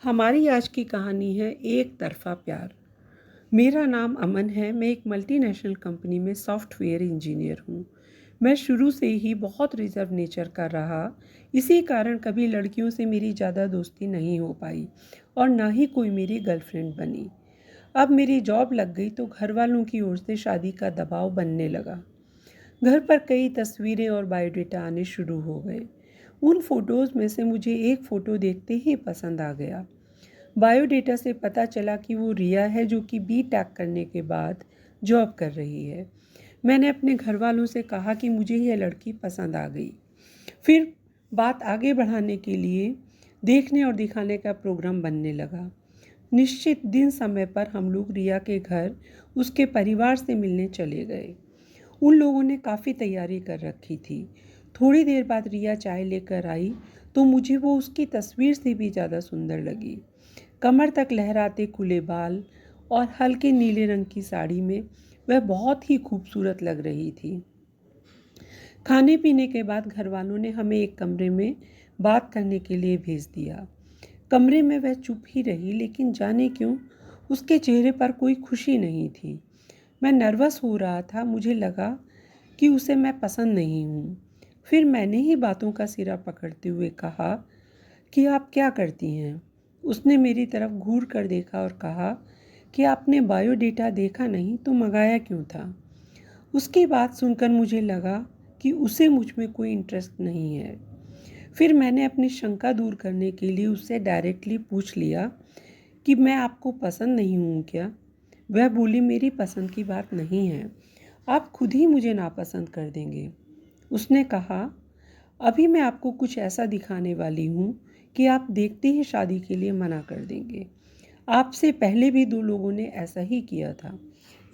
हमारी आज की कहानी है एक तरफ़ा प्यार। मेरा नाम अमन है। मैं एक मल्टीनेशनल कंपनी में सॉफ्टवेयर इंजीनियर हूँ। मैं शुरू से ही बहुत रिजर्व नेचर का रहा। इसी कारण कभी लड़कियों से मेरी ज़्यादा दोस्ती नहीं हो पाई और ना ही कोई मेरी गर्लफ्रेंड बनी। अब मेरी जॉब लग गई तो घर वालों की ओर से शादी का दबाव बनने लगा। घर पर कई तस्वीरें और बायोडेटा आने शुरू हो गए। उन फ़ोटोज़ में से मुझे एक फ़ोटो देखते ही पसंद आ गया। बायोडेटा से पता चला कि वो रिया है जो कि बी.टेक करने के बाद जॉब कर रही है। मैंने अपने घर वालों से कहा कि मुझे यह लड़की पसंद आ गई। फिर बात आगे बढ़ाने के लिए देखने और दिखाने का प्रोग्राम बनने लगा। निश्चित दिन समय पर हम लोग रिया के घर उसके परिवार से मिलने चले गए। उन लोगों ने काफ़ी तैयारी कर रखी थी। थोड़ी देर बाद रिया चाय लेकर आई तो मुझे वो उसकी तस्वीर से भी ज़्यादा सुंदर लगी। कमर तक लहराते खुले बाल और हल्के नीले रंग की साड़ी में वह बहुत ही खूबसूरत लग रही थी। खाने पीने के बाद घर वालों ने हमें एक कमरे में बात करने के लिए भेज दिया। कमरे में वह चुप ही रही, लेकिन जाने क्यों उसके चेहरे पर कोई खुशी नहीं थी। मैं नर्वस हो रहा था। मुझे लगा कि उसे मैं पसंद नहीं हूँ। फिर मैंने ही बातों का सिरा पकड़ते हुए कहा कि आप क्या करती हैं? उसने मेरी तरफ घूर कर देखा और कहा कि आपने बायोडेटा देखा नहीं तो मंगाया क्यों था? उसकी बात सुनकर मुझे लगा कि उसे मुझ में कोई इंटरेस्ट नहीं है। फिर मैंने अपनी शंका दूर करने के लिए उससे डायरेक्टली पूछ लिया कि मैं आपको पसंद नहीं हूँ क्या? वह बोली, मेरी पसंद की बात नहीं है, आप खुद ही मुझे नापसंद कर देंगे। उसने कहा, अभी मैं आपको कुछ ऐसा दिखाने वाली हूँ कि आप देखते ही शादी के लिए मना कर देंगे। आपसे पहले भी 2 लोगों ने ऐसा ही किया था।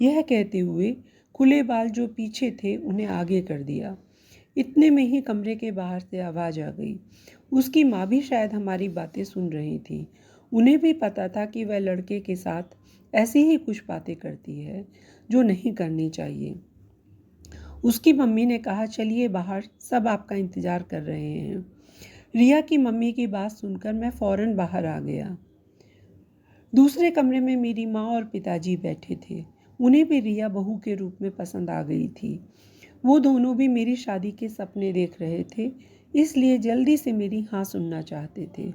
यह कहते हुए खुले बाल जो पीछे थे उन्हें आगे कर दिया। इतने में ही कमरे के बाहर से आवाज़ आ गई। उसकी माँ भी शायद हमारी बातें सुन रही थी। उन्हें भी पता था कि वह लड़के के साथ ऐसी ही कुछ बातें करती है जो नहीं करनी चाहिए। उसकी मम्मी ने कहा, चलिए बाहर, सब आपका इंतज़ार कर रहे हैं। रिया की मम्मी की बात सुनकर मैं फ़ौरन बाहर आ गया। दूसरे कमरे में मेरी माँ और पिताजी बैठे थे। उन्हें भी रिया बहू के रूप में पसंद आ गई थी। वो दोनों भी मेरी शादी के सपने देख रहे थे, इसलिए जल्दी से मेरी हाँ सुनना चाहते थे।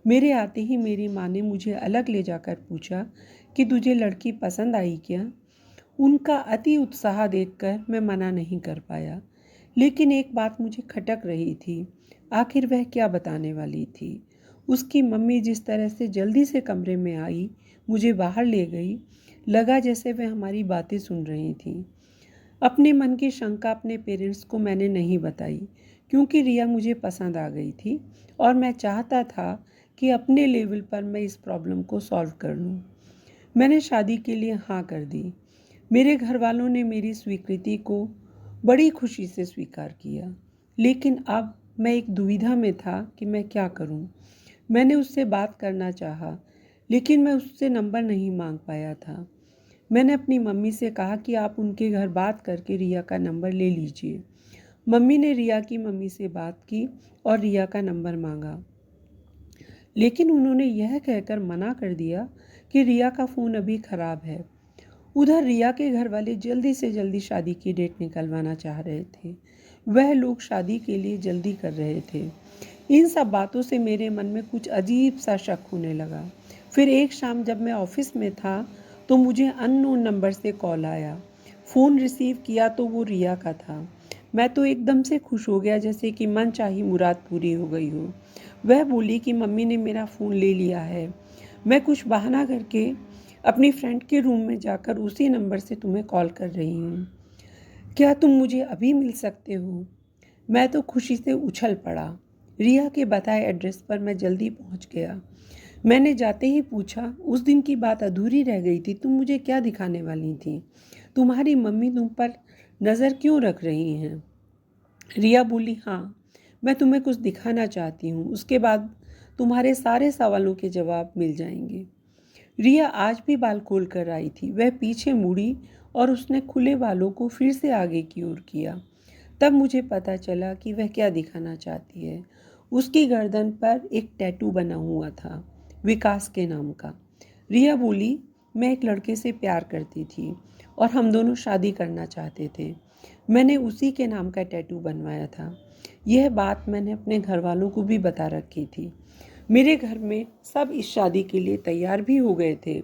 मेरे आते ही मेरी माँ ने मुझे अलग ले जाकर पूछा कि तुझे लड़की पसंद आई क्या? उनका अति उत्साह देखकर मैं मना नहीं कर पाया, लेकिन एक बात मुझे खटक रही थी। आखिर वह क्या बताने वाली थी? उसकी मम्मी जिस तरह से जल्दी से कमरे में आई, मुझे बाहर ले गई, लगा जैसे वह हमारी बातें सुन रही थी। अपने मन की शंका अपने पेरेंट्स को मैंने नहीं बताई, क्योंकि रिया मुझे पसंद आ गई थी और मैं चाहता था कि अपने लेवल पर मैं इस प्रॉब्लम को सॉल्व कर लूँ। मैंने शादी के लिए हाँ कर दी। मेरे घर वालों ने मेरी स्वीकृति को बड़ी खुशी से स्वीकार किया, लेकिन अब मैं एक दुविधा में था कि मैं क्या करूं। मैंने उससे बात करना चाहा, लेकिन मैं उससे नंबर नहीं मांग पाया था। मैंने अपनी मम्मी से कहा कि आप उनके घर बात करके रिया का नंबर ले लीजिए। मम्मी ने रिया की मम्मी से बात की और रिया का नंबर मांगा, लेकिन उन्होंने यह कहकर मना कर दिया कि रिया का फ़ोन अभी ख़राब है। उधर रिया के घर वाले जल्दी से जल्दी शादी की डेट निकलवाना चाह रहे थे। वह लोग शादी के लिए जल्दी कर रहे थे। इन सब बातों से मेरे मन में कुछ अजीब सा शक होने लगा। फिर एक शाम जब मैं ऑफिस में था तो मुझे अननोन नंबर से कॉल आया। फ़ोन रिसीव किया तो वो रिया का था। मैं तो एकदम से खुश हो गया, जैसे कि मन चाही मुराद पूरी हो गई हो। वह बोली कि मम्मी ने मेरा फ़ोन ले लिया है। मैं कुछ बहाना करके अपनी फ्रेंड के रूम में जाकर उसी नंबर से तुम्हें कॉल कर रही हूँ। क्या तुम मुझे अभी मिल सकते हो? मैं तो खुशी से उछल पड़ा। रिया के बताए एड्रेस पर मैं जल्दी पहुँच गया। मैंने जाते ही पूछा, उस दिन की बात अधूरी रह गई थी, तुम मुझे क्या दिखाने वाली थी? तुम्हारी मम्मी तुम पर नज़र क्यों रख रही हैं? रिया बोली, हाँ, मैं तुम्हें कुछ दिखाना चाहती हूँ, उसके बाद तुम्हारे सारे सवालों के जवाब मिल जाएंगे। रिया आज भी बाल खोल कर आई थी। वह पीछे मुड़ी और उसने खुले बालों को फिर से आगे की ओर किया। तब मुझे पता चला कि वह क्या दिखाना चाहती है। उसकी गर्दन पर एक टैटू बना हुआ था। विकास के नाम का। रिया बोली, मैं एक लड़के से प्यार करती थी और हम दोनों शादी करना चाहते थे। मैंने उसी के नाम का टैटू बनवाया था। यह बात मैंने अपने घर वालों को भी बता रखी थी। मेरे घर में सब इस शादी के लिए तैयार भी हो गए थे,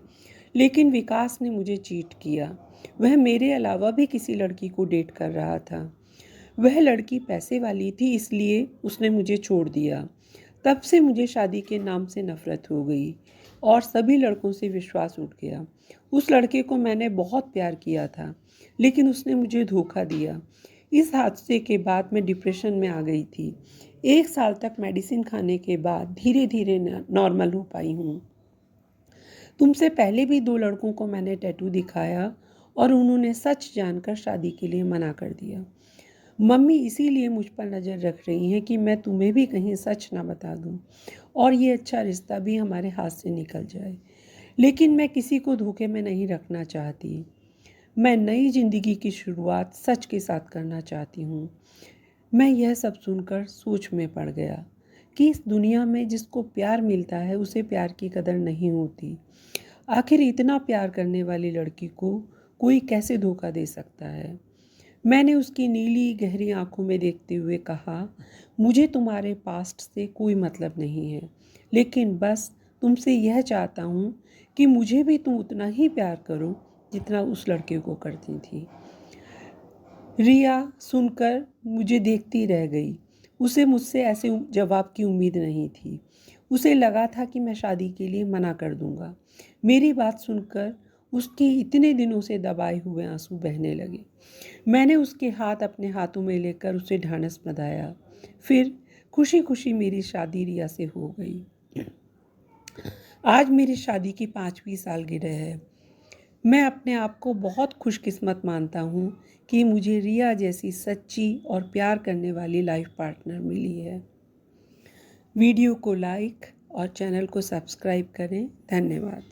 लेकिन विकास ने मुझे चीट किया। वह मेरे अलावा भी किसी लड़की को डेट कर रहा था। वह लड़की पैसे वाली थी, इसलिए उसने मुझे छोड़ दिया। तब से मुझे शादी के नाम से नफरत हो गई और सभी लड़कों से विश्वास उठ गया। उस लड़के को मैंने बहुत प्यार किया था, लेकिन उसने मुझे धोखा दिया। इस हादसे के बाद मैं डिप्रेशन में आ गई थी। 1 साल तक मेडिसिन खाने के बाद धीरे धीरे नॉर्मल हो पाई हूँ। तुमसे पहले भी 2 लड़कों को मैंने टैटू दिखाया और उन्होंने सच जानकर शादी के लिए मना कर दिया। मम्मी इसीलिए मुझ पर नज़र रख रही हैं कि मैं तुम्हें भी कहीं सच ना बता दूं और ये अच्छा रिश्ता भी हमारे हाथ से निकल जाए। लेकिन मैं किसी को धोखे में नहीं रखना चाहती। मैं नई ज़िंदगी की शुरुआत सच के साथ करना चाहती हूँ। मैं यह सब सुनकर सोच में पड़ गया कि इस दुनिया में जिसको प्यार मिलता है उसे प्यार की कदर नहीं होती। आखिर इतना प्यार करने वाली लड़की को कोई कैसे धोखा दे सकता है। मैंने उसकी नीली गहरी आंखों में देखते हुए कहा, मुझे तुम्हारे पास्ट से कोई मतलब नहीं है, लेकिन बस तुमसे यह चाहता हूँ कि मुझे भी तुम उतना ही प्यार करो जितना उस लड़के को करती थी। रिया सुनकर मुझे देखती रह गई। उसे मुझसे ऐसे जवाब की उम्मीद नहीं थी। उसे लगा था कि मैं शादी के लिए मना कर दूंगा। मेरी बात सुनकर उसके इतने दिनों से दबाए हुए आंसू बहने लगे। मैंने उसके हाथ अपने हाथों में लेकर उसे ढांढस बंधाया। फिर खुशी खुशी मेरी शादी रिया से हो गई। आज मेरी शादी की 5वीं सालगिरह है। मैं अपने आप को बहुत खुशकिस्मत मानता हूँ कि मुझे रिया जैसी सच्ची और प्यार करने वाली लाइफ पार्टनर मिली है। वीडियो को लाइक और चैनल को सब्सक्राइब करें। धन्यवाद।